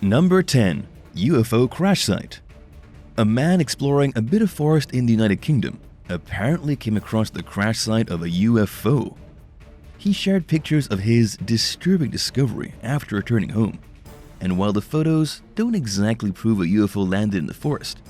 Number 10. UFO Crash Site. A man exploring a bit of forest in the United Kingdom apparently came across the crash site of a UFO. He shared pictures of his disturbing discovery after returning home. And while the photos don't exactly prove a UFO landed in the forest,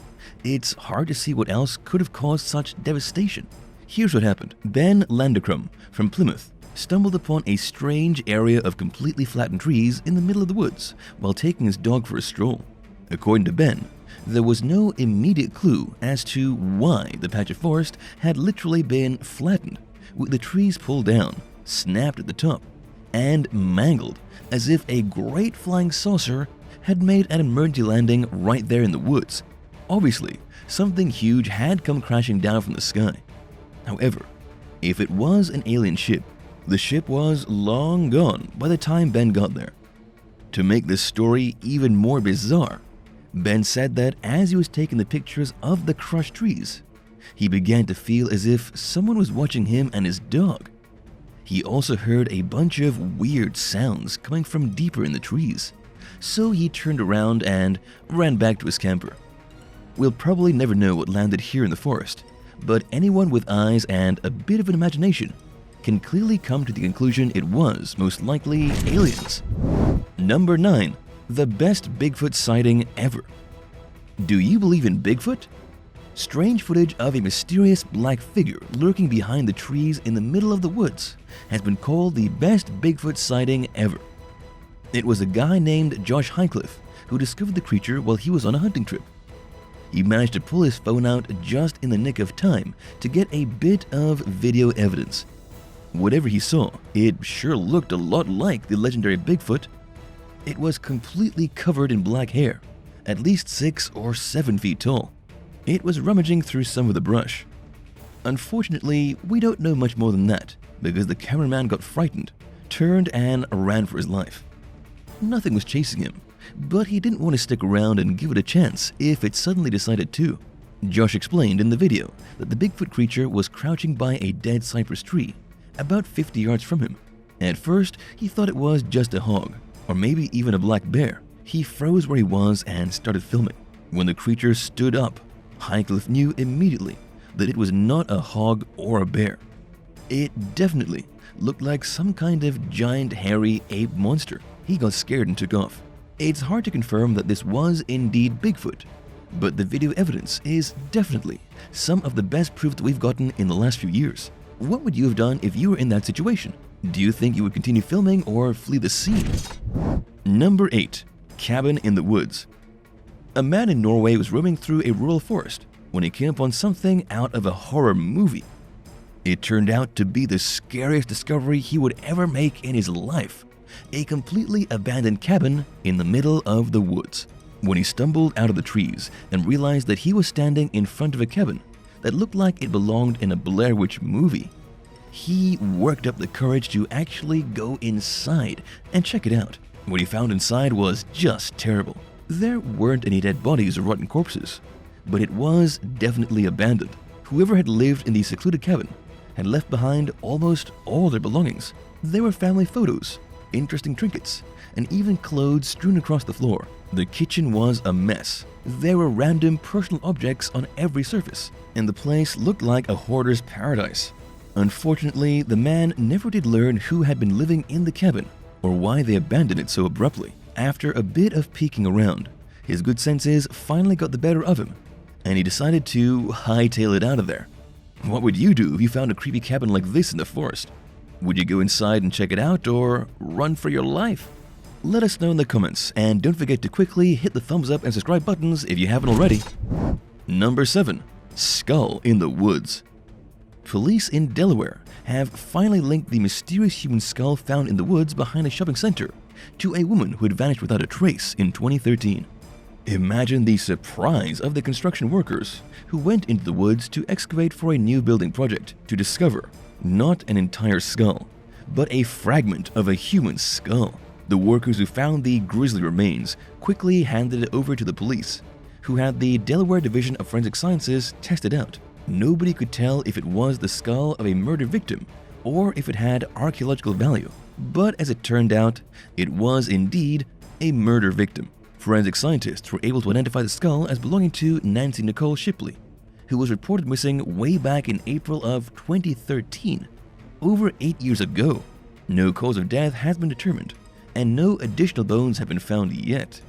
it's hard to see what else could have caused such devastation. Here's what happened. Ben Landercrum from Plymouth stumbled upon a strange area of completely flattened trees in the middle of the woods while taking his dog for a stroll. According to Ben, there was no immediate clue as to why the patch of forest had literally been flattened, with the trees pulled down, snapped at the top, and mangled as if a great flying saucer had made an emergency landing right there in the woods. Obviously, something huge had come crashing down from the sky. However, if it was an alien ship, the ship was long gone by the time Ben got there. To make this story even more bizarre, Ben said that as he was taking the pictures of the crushed trees, he began to feel as if someone was watching him and his dog. He also heard a bunch of weird sounds coming from deeper in the trees, so he turned around and ran back to his camper. We'll probably never know what landed here in the forest, but anyone with eyes and a bit of an imagination can clearly come to the conclusion it was most likely aliens. Number 9. The best Bigfoot sighting ever. Do you believe in Bigfoot? Strange footage of a mysterious black figure lurking behind the trees in the middle of the woods has been called the best Bigfoot sighting ever. It was a guy named Josh Highcliffe who discovered the creature while he was on a hunting trip. He managed to pull his phone out just in the nick of time to get a bit of video evidence. Whatever he saw, it sure looked a lot like the legendary Bigfoot. It was completely covered in black hair, at least 6 or 7 feet tall. It was rummaging through some of the brush. Unfortunately, we don't know much more than that because the cameraman got frightened, turned and ran for his life. Nothing was chasing him, but he didn't want to stick around and give it a chance if it suddenly decided to. Josh explained in the video that the Bigfoot creature was crouching by a dead cypress tree, about 50 yards from him. At first, he thought it was just a hog, or maybe even a black bear. He froze where he was and started filming. When the creature stood up, Highcliffe knew immediately that it was not a hog or a bear. It definitely looked like some kind of giant hairy ape monster. He got scared and took off. It's hard to confirm that this was indeed Bigfoot, but the video evidence is definitely some of the best proof that we've gotten in the last few years. What would you have done if you were in that situation? Do you think you would continue filming or flee the scene? Number 8. Cabin in the woods. A man in Norway was roaming through a rural forest when he came upon something out of a horror movie. It turned out to be the scariest discovery he would ever make in his life. A completely abandoned cabin in the middle of the woods. When he stumbled out of the trees and realized that he was standing in front of a cabin that looked like it belonged in a Blair Witch movie, he worked up the courage to actually go inside and check it out. What he found inside was just terrible. There weren't any dead bodies or rotten corpses, but it was definitely abandoned. Whoever had lived in the secluded cabin had left behind almost all their belongings. There were family photos, interesting trinkets, and even clothes strewn across the floor. The kitchen was a mess. There were random personal objects on every surface, and the place looked like a hoarder's paradise. Unfortunately, the man never did learn who had been living in the cabin or why they abandoned it so abruptly. After a bit of peeking around, his good senses finally got the better of him, and he decided to hightail it out of there. What would you do if you found a creepy cabin like this in the forest? Would you go inside and check it out or run for your life? Let us know in the comments, and don't forget to quickly hit the thumbs up and subscribe buttons if you haven't already. Number 7. Skull in the woods. Police in Delaware have finally linked the mysterious human skull found in the woods behind a shopping center to a woman who had vanished without a trace in 2013. Imagine the surprise of the construction workers who went into the woods to excavate for a new building project to discover not an entire skull, but a fragment of a human skull. The workers who found the grisly remains quickly handed it over to the police, who had the Delaware Division of Forensic Sciences test it out. Nobody could tell if it was the skull of a murder victim or if it had archaeological value, but as it turned out, it was indeed a murder victim. Forensic scientists were able to identify the skull as belonging to Nancy Nicole Shipley, who was reported missing way back in April of 2013, over 8 years ago. No cause of death has been determined, and no additional bones have been found yet,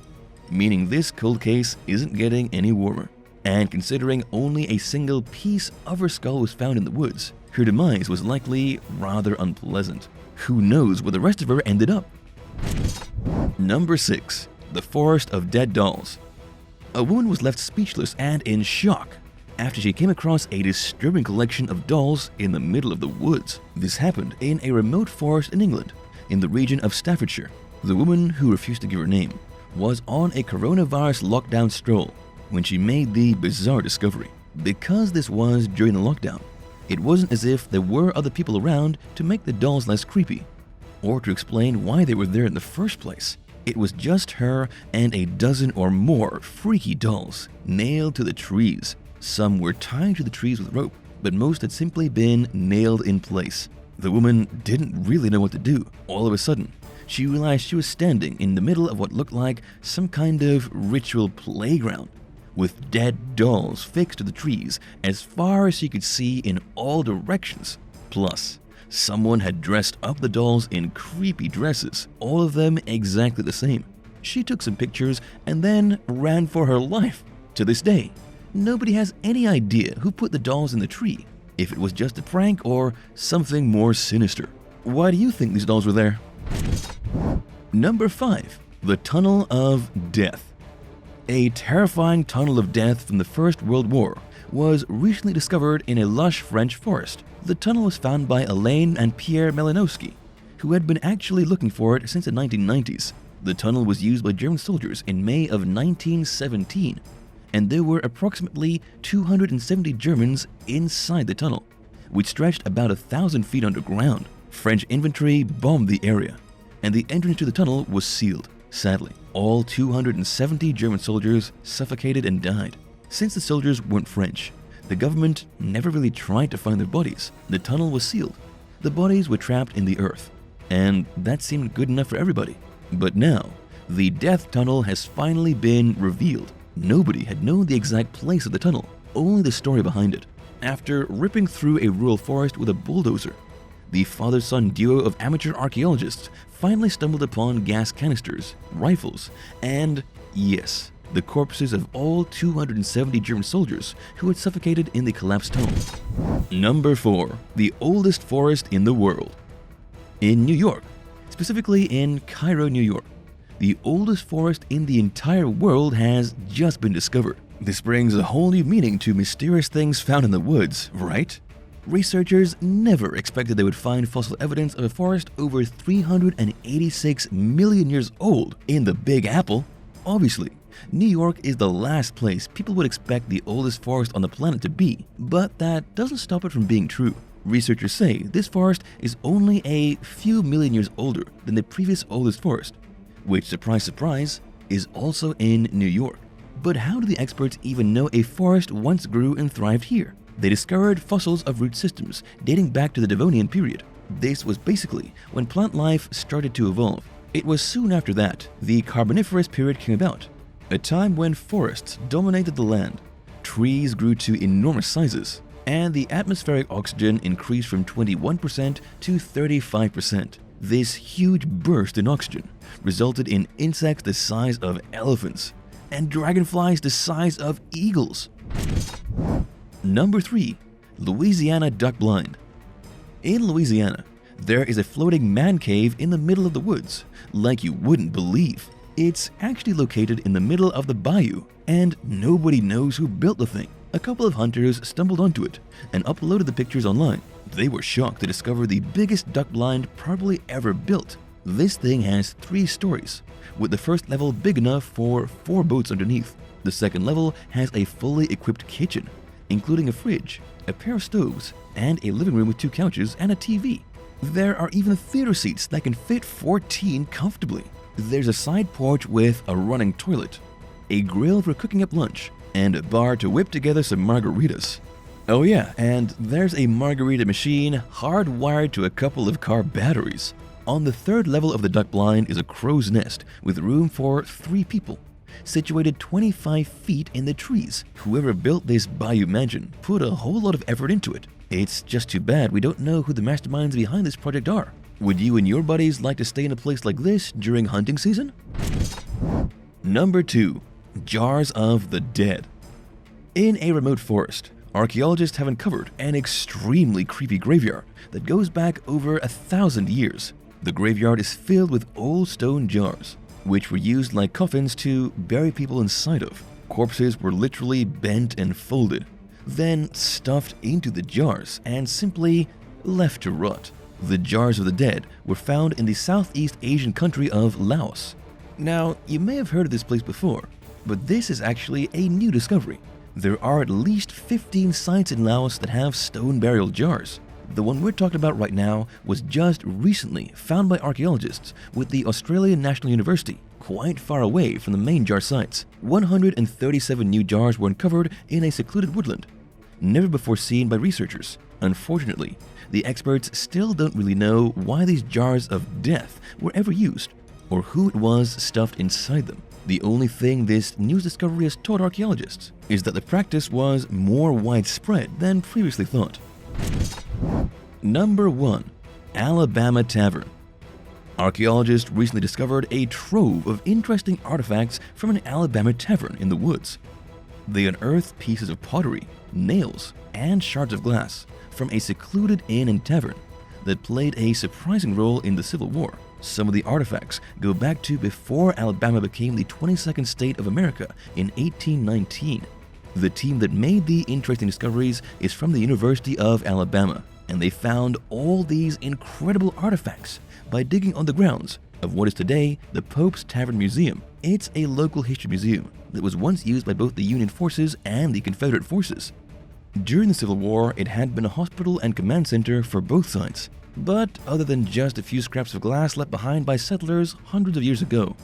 meaning this cold case isn't getting any warmer. And considering only a single piece of her skull was found in the woods, her demise was likely rather unpleasant. Who knows where the rest of her ended up? Number 6. The Forest of Dead Dolls. A woman was left speechless and in shock after she came across a disturbing collection of dolls in the middle of the woods. This happened in a remote forest in England, in the region of Staffordshire. The woman, who refused to give her name, was on a coronavirus lockdown stroll when she made the bizarre discovery. Because this was during the lockdown, it wasn't as if there were other people around to make the dolls less creepy, or to explain why they were there in the first place. It was just her and a dozen or more freaky dolls nailed to the trees. Some were tied to the trees with rope, but most had simply been nailed in place. The woman didn't really know what to do. All of a sudden, she realized she was standing in the middle of what looked like some kind of ritual playground, with dead dolls fixed to the trees as far as she could see in all directions. Plus, someone had dressed up the dolls in creepy dresses, all of them exactly the same. She took some pictures and then ran for her life. To this day, nobody has any idea who put the dolls in the tree, if it was just a prank or something more sinister. Why do you think these dolls were there? Number 5. The Tunnel of Death. A terrifying tunnel of death from the First World War was recently discovered in a lush French forest. The tunnel was found by Elaine and Pierre Malinowski, who had been actually looking for it since the 1990s. The tunnel was used by German soldiers in May of 1917, and there were approximately 270 Germans inside the tunnel, which stretched about 1,000 feet underground. French infantry bombed the area, and the entrance to the tunnel was sealed. Sadly, all 270 German soldiers suffocated and died. Since the soldiers weren't French, the government never really tried to find their bodies. The tunnel was sealed. The bodies were trapped in the earth, and that seemed good enough for everybody. But now, the death tunnel has finally been revealed. Nobody had known the exact place of the tunnel, only the story behind it. After ripping through a rural forest with a bulldozer, the father-son duo of amateur archaeologists finally stumbled upon gas canisters, rifles, and, yes, the corpses of all 270 German soldiers who had suffocated in the collapsed tunnel. Number 4. The oldest forest in the world. In New York, specifically in Cairo, New York, the oldest forest in the entire world has just been discovered. This brings a whole new meaning to mysterious things found in the woods, right? Researchers never expected they would find fossil evidence of a forest over 386 million years old in the Big Apple. Obviously, New York is the last place people would expect the oldest forest on the planet to be, but that doesn't stop it from being true. Researchers say this forest is only a few million years older than the previous oldest forest, which, surprise surprise, is also in New York. But how do the experts even know a forest once grew and thrived here? They discovered fossils of root systems dating back to the Devonian period. This was basically when plant life started to evolve. It was soon after that the Carboniferous period came about, a time when forests dominated the land. Trees grew to enormous sizes, and the atmospheric oxygen increased from 21% to 35%. This huge burst in oxygen resulted in insects the size of elephants and dragonflies the size of eagles. Number 3. Louisiana Duck Blind. In Louisiana, there is a floating man cave in the middle of the woods, like you wouldn't believe. It's actually located in the middle of the bayou, and nobody knows who built the thing. A couple of hunters stumbled onto it and uploaded the pictures online. They were shocked to discover the biggest duck blind probably ever built. This thing has 3 stories, with the first level big enough for 4 boats underneath. The second level has a fully equipped kitchen, including a fridge, a pair of stoves, and a living room with 2 couches and a TV. There are even theater seats that can fit 14 comfortably. There's a side porch with a running toilet, a grill for cooking up lunch, and a bar to whip together some margaritas. Oh yeah, and there's a margarita machine hardwired to a couple of car batteries. On the 3rd level of the duck blind is a crow's nest with room for 3 people. situated 25 feet in the trees. Whoever built this bayou mansion put a whole lot of effort into it. It's just too bad we don't know who the masterminds behind this project are. Would you and your buddies like to stay in a place like this during hunting season? Number 2. Jars of the Dead. In a remote forest, archaeologists have uncovered an extremely creepy graveyard that goes back over 1,000 years. The graveyard is filled with old stone jars, which were used like coffins to bury people inside of. Corpses were literally bent and folded, then stuffed into the jars and simply left to rot. The jars of the dead were found in the Southeast Asian country of Laos. Now, you may have heard of this place before, but this is actually a new discovery. There are at least 15 sites in Laos that have stone burial jars. The one we're talking about right now was just recently found by archaeologists with the Australian National University, quite far away from the main jar sites. 137 new jars were uncovered in a secluded woodland, never before seen by researchers. Unfortunately, the experts still don't really know why these jars of death were ever used, or who it was stuffed inside them. The only thing this news discovery has taught archaeologists is that the practice was more widespread than previously thought. Number 1. Alabama Tavern. Archaeologists recently discovered a trove of interesting artifacts from an Alabama tavern in the woods. They unearthed pieces of pottery, nails, and shards of glass from a secluded inn and tavern that played a surprising role in the Civil War. Some of the artifacts go back to before Alabama became the 22nd state of America in 1819. The team that made the interesting discoveries is from the University of Alabama, and they found all these incredible artifacts by digging on the grounds of what is today the Pope's Tavern Museum. It's a local history museum that was once used by both the Union forces and the Confederate forces. During the Civil War, it had been a hospital and command center for both sides. But other than just a few scraps of glass left behind by settlers hundreds of years ago,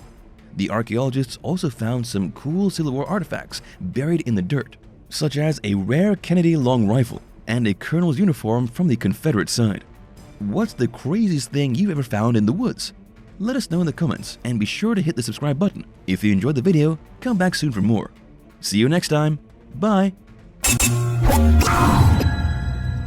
the archaeologists also found some cool Civil War artifacts buried in the dirt, such as a rare Kennedy long rifle and a colonel's uniform from the Confederate side. What's the craziest thing you've ever found in the woods? Let us know in the comments, and be sure to hit the subscribe button. If you enjoyed the video, come back soon for more. See you next time. Bye!